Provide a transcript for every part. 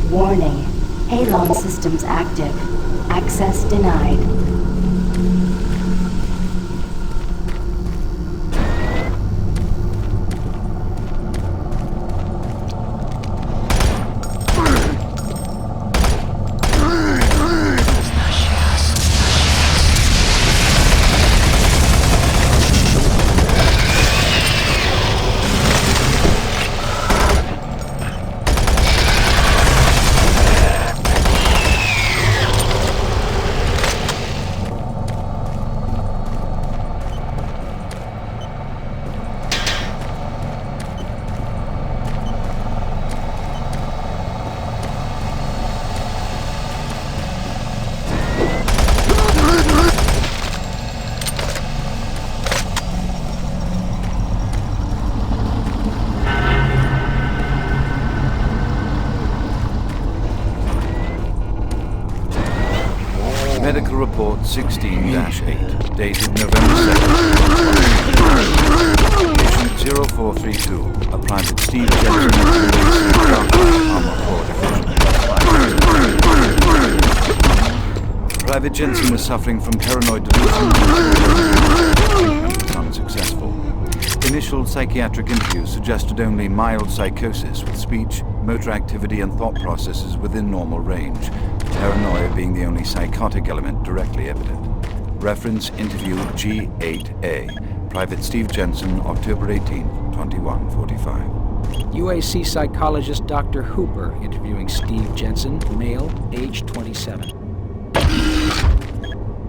Warning. Halon systems active. Access denied. Medical report 16-8, dated November 7th. Patient 0432, a private Steve Jensen, armor division. Private Jensen was suffering from paranoid delusion. Treatment was unsuccessful. Initial psychiatric interviews suggested only mild psychosis with speech, motor activity, and thought processes within normal range. Paranoia being the only psychotic element directly evident. Reference interview G8A. Private Steve Jensen, October 18, 2145. UAC psychologist Dr. Hooper interviewing Steve Jensen, male, age 27.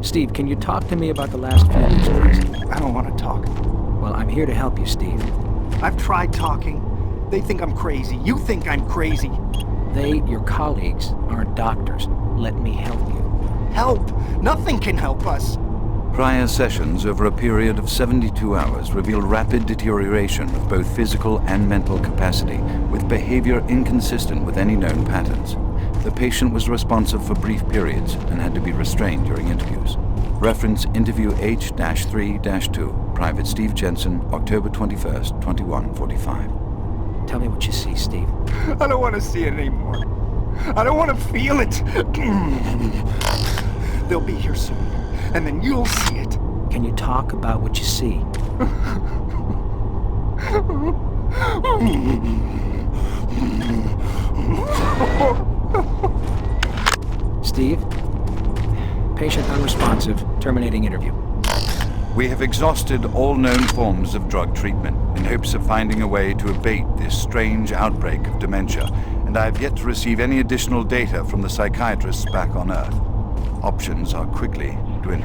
Steve, can you talk to me about the last few weeks, please? I don't want to talk. Well, I'm here to help you, Steve. I've tried talking. They think I'm crazy. You think I'm crazy. They, your colleagues, aren't doctors. Let me help you. Help! Nothing can help us. Prior sessions over a period of 72 hours revealed rapid deterioration of both physical and mental capacity, with behavior inconsistent with any known patterns. The patient was responsive for brief periods and had to be restrained during interviews. Reference interview H-3-2, Private Steve Jensen, October 21st, 2145. Tell me what you see, Steve. I don't want to see it anymore. I don't want to feel it. They'll be here soon, and then you'll see it. Can you talk about what you see? Steve? Patient unresponsive. Terminating interview. We have exhausted all known forms of drug treatment in hopes of finding a way to abate this strange outbreak of dementia, and I have yet to receive any additional data from the psychiatrists back on Earth. Options are quickly dwindling.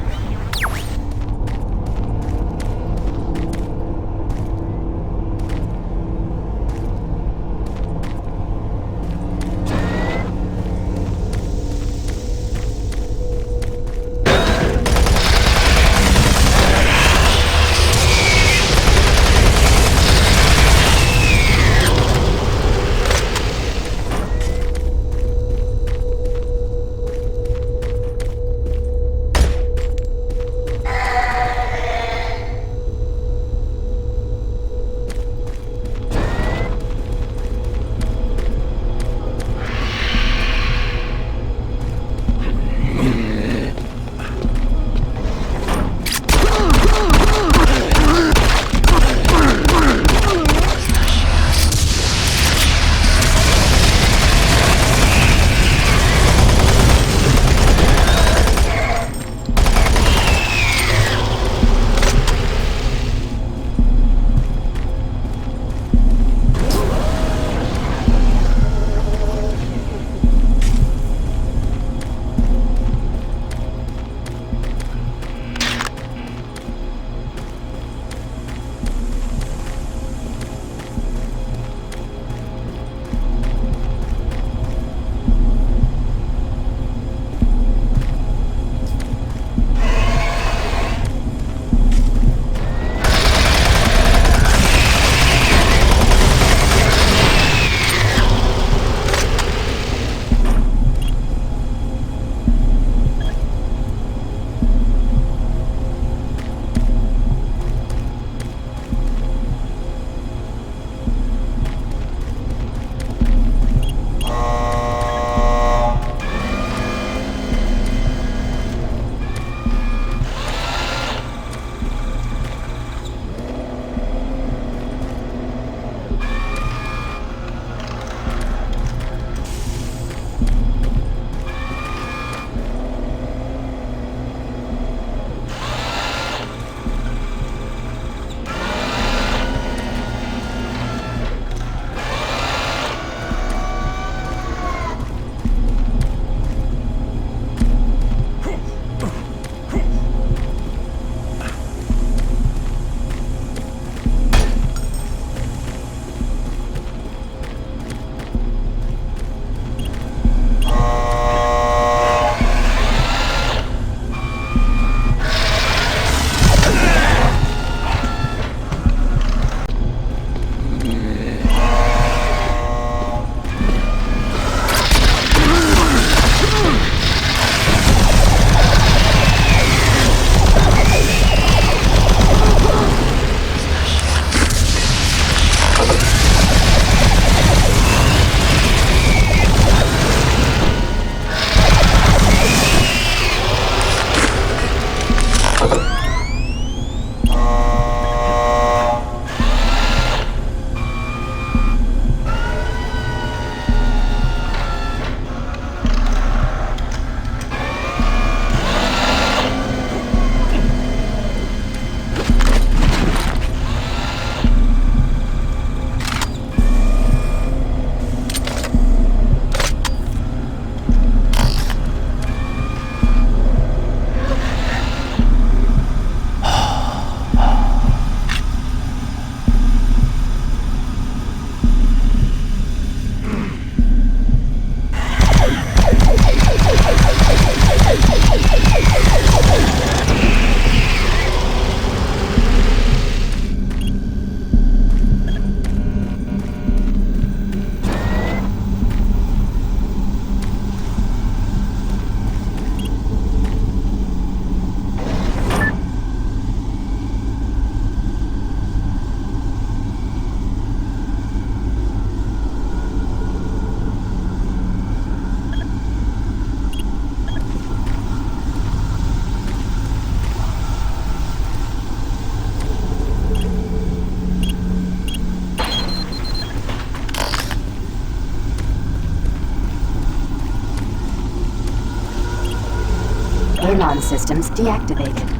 Alarm systems deactivated.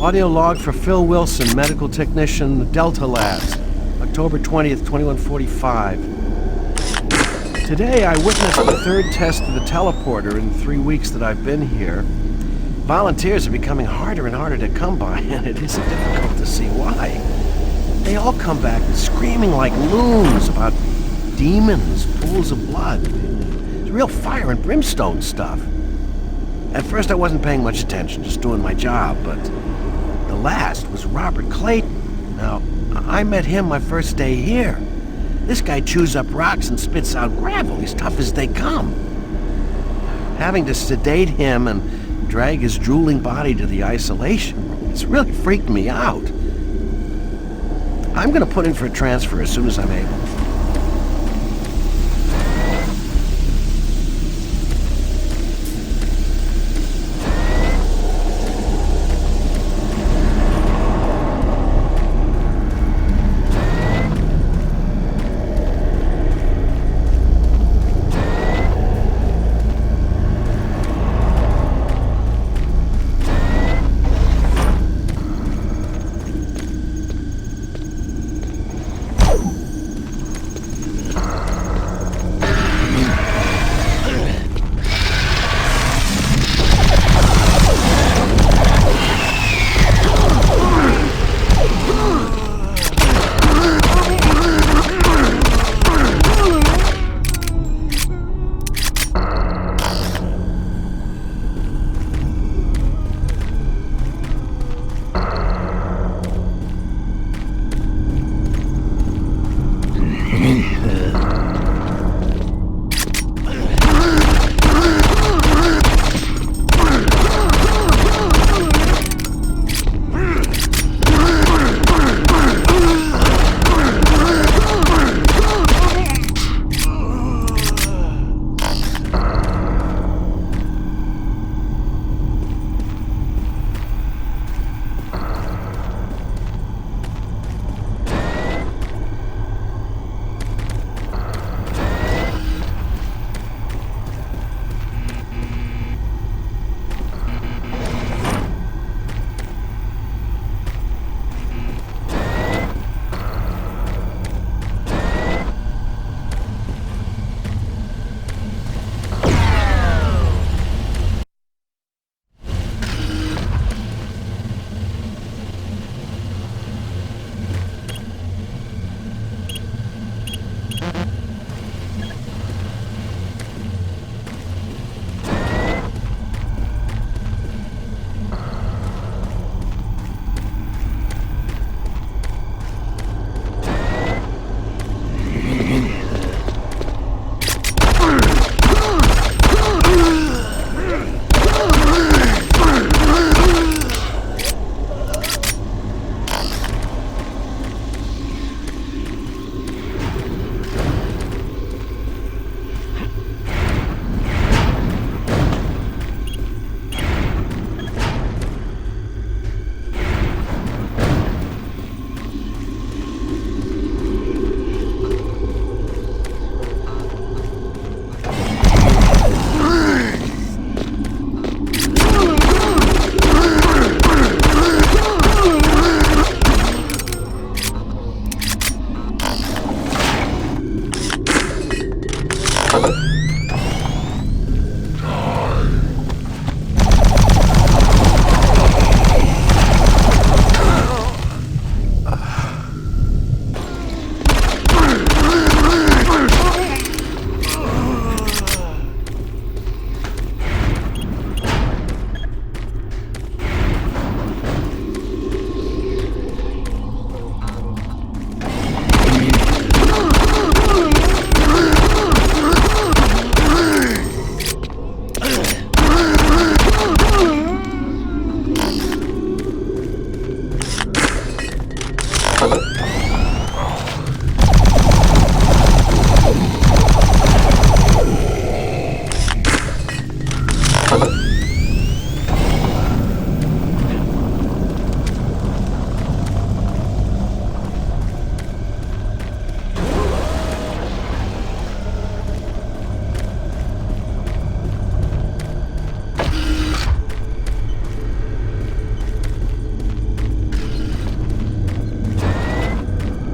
Audio log for Phil Wilson, medical technician, Delta Labs, October 20th, 2145. Today I witnessed the third test of the teleporter in 3 weeks that I've been here. Volunteers are becoming harder and harder to come by, and it isn't difficult to see why. They all come back screaming like loons about demons, pools of blood. It's real fire and brimstone stuff. At first I wasn't paying much attention, just doing my job, but the last was Robert Clayton. Now, I met him my first day here. This guy chews up rocks and spits out gravel. He's tough as they come. Having to sedate him and drag his drooling body to the isolation room, it's really freaked me out. I'm gonna put in for a transfer as soon as I'm able.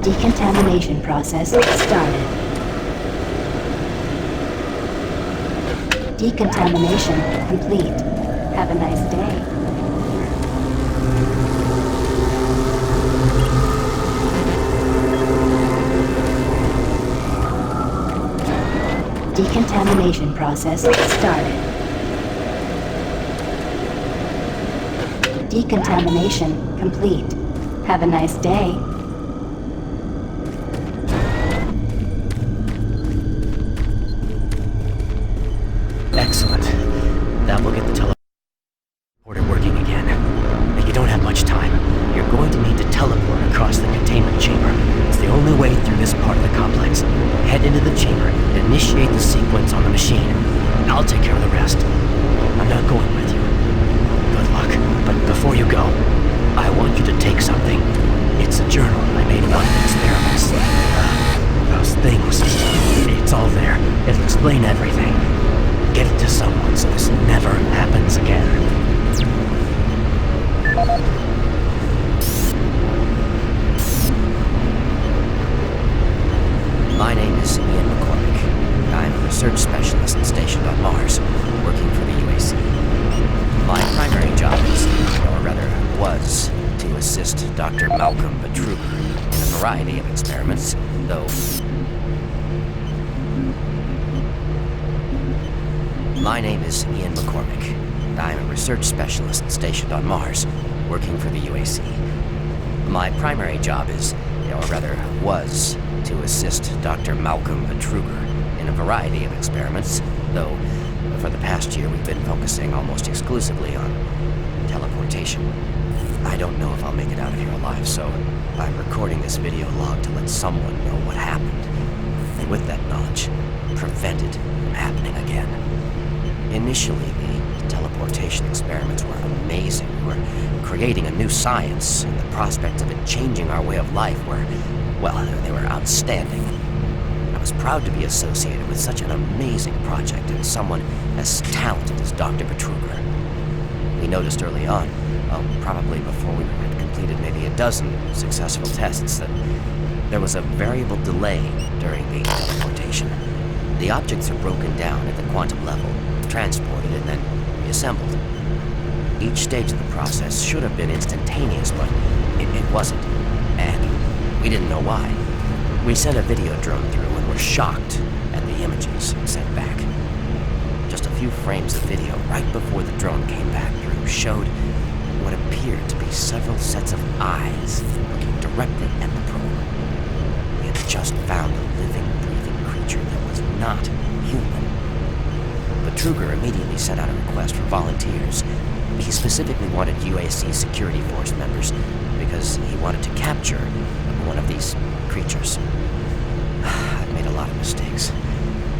Decontamination process started. Decontamination complete. Have a nice day. Decontamination process started. Decontamination complete. Have a nice day. Excellent. That will get the teleporter working again. You don't have much time. You're going to need to teleport across the containment chamber. It's the only way through this part of the complex. Head into the chamber and initiate the sequence on the machine. I'll take care of the rest. I'm not going with you. Good luck. But before you go, I want you to take something. It's a journal I made about the experiments. Those things. It's all there. It'll explain everything. Get it to someone so this never happens again. My name is Ian McCormick. I'm a research specialist stationed on Mars, working for the UAC. My primary job is, or rather was, to assist Dr. Malcolm Betruger in a variety of experiments, though... My name is Ian McCormick. I'm a research specialist stationed on Mars, working for the UAC. My primary job is, or rather was, to assist Dr. Malcolm Betruger in a variety of experiments, though for the past year we've been focusing almost exclusively on teleportation. I don't know if I'll make it out of here alive, so I'm recording this video log to let someone know what happened, and with that knowledge, prevent it from happening again. Initially, the teleportation experiments were amazing. We were creating a new science, and the prospects of it changing our way of life were, well, they were outstanding. I was proud to be associated with such an amazing project and someone as talented as Dr. Betruger. We noticed early on, probably before we had completed maybe a dozen successful tests, that there was a variable delay during the teleportation. The objects are broken down at the quantum level, transported, and then reassembled. Each stage of the process should have been instantaneous, but it wasn't, and we didn't know why. We sent a video drone through and were shocked at the images it sent back. Just a few frames of video right before the drone came back through showed what appeared to be several sets of eyes looking directly at the probe. We had just found a living, breathing creature that was not human. Betruger immediately sent out a request for volunteers. He specifically wanted UAC security force members because he wanted to capture one of these creatures. I've made a lot of mistakes,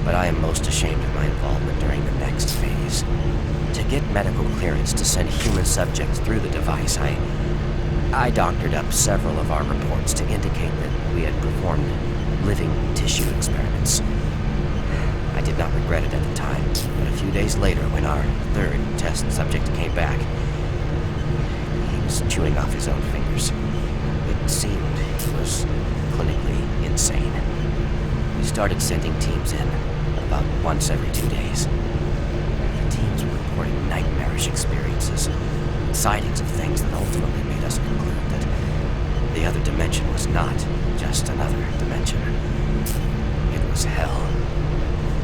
but I am most ashamed of my involvement during the next phase. To get medical clearance to send human subjects through the device, I doctored up several of our reports to indicate that we had performed living tissue experiments. I did not regret it at the time, but a few days later, when our third test subject came back, he was chewing off his own fingers. It seemed he was clinically insane. We started sending teams in. About once every 2 days. The teams were reporting nightmarish experiences, sightings of things that ultimately made us conclude that the other dimension was not just another dimension. It was hell,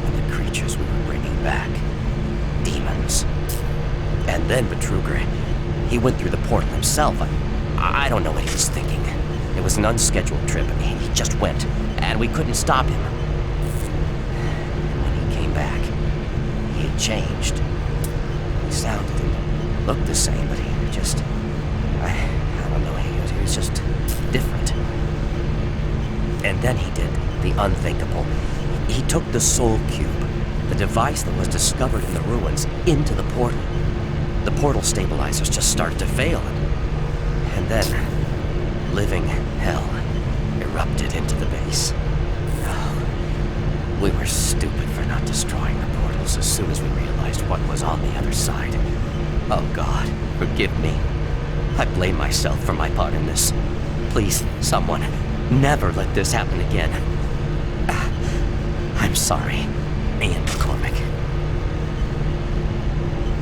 and the creatures we were bringing back, demons. And then Betruger, he went through the portal himself. I don't know what he was thinking. It was an unscheduled trip, and he just went, and we couldn't stop him. When he came back, he had changed. He sounded and looked the same, but he just... I don't know, he was just different. And then he did the unthinkable. He took the Soul Cube, the device that was discovered in the ruins, into the portal. The portal stabilizers just started to fail, and then living hell erupted into the base. Oh, we were stupid for not destroying the portals as soon as we realized what was on the other side. Oh God, forgive me. I blame myself for my part in this. Please, someone, never let this happen again. I'm sorry, Ian McCormick.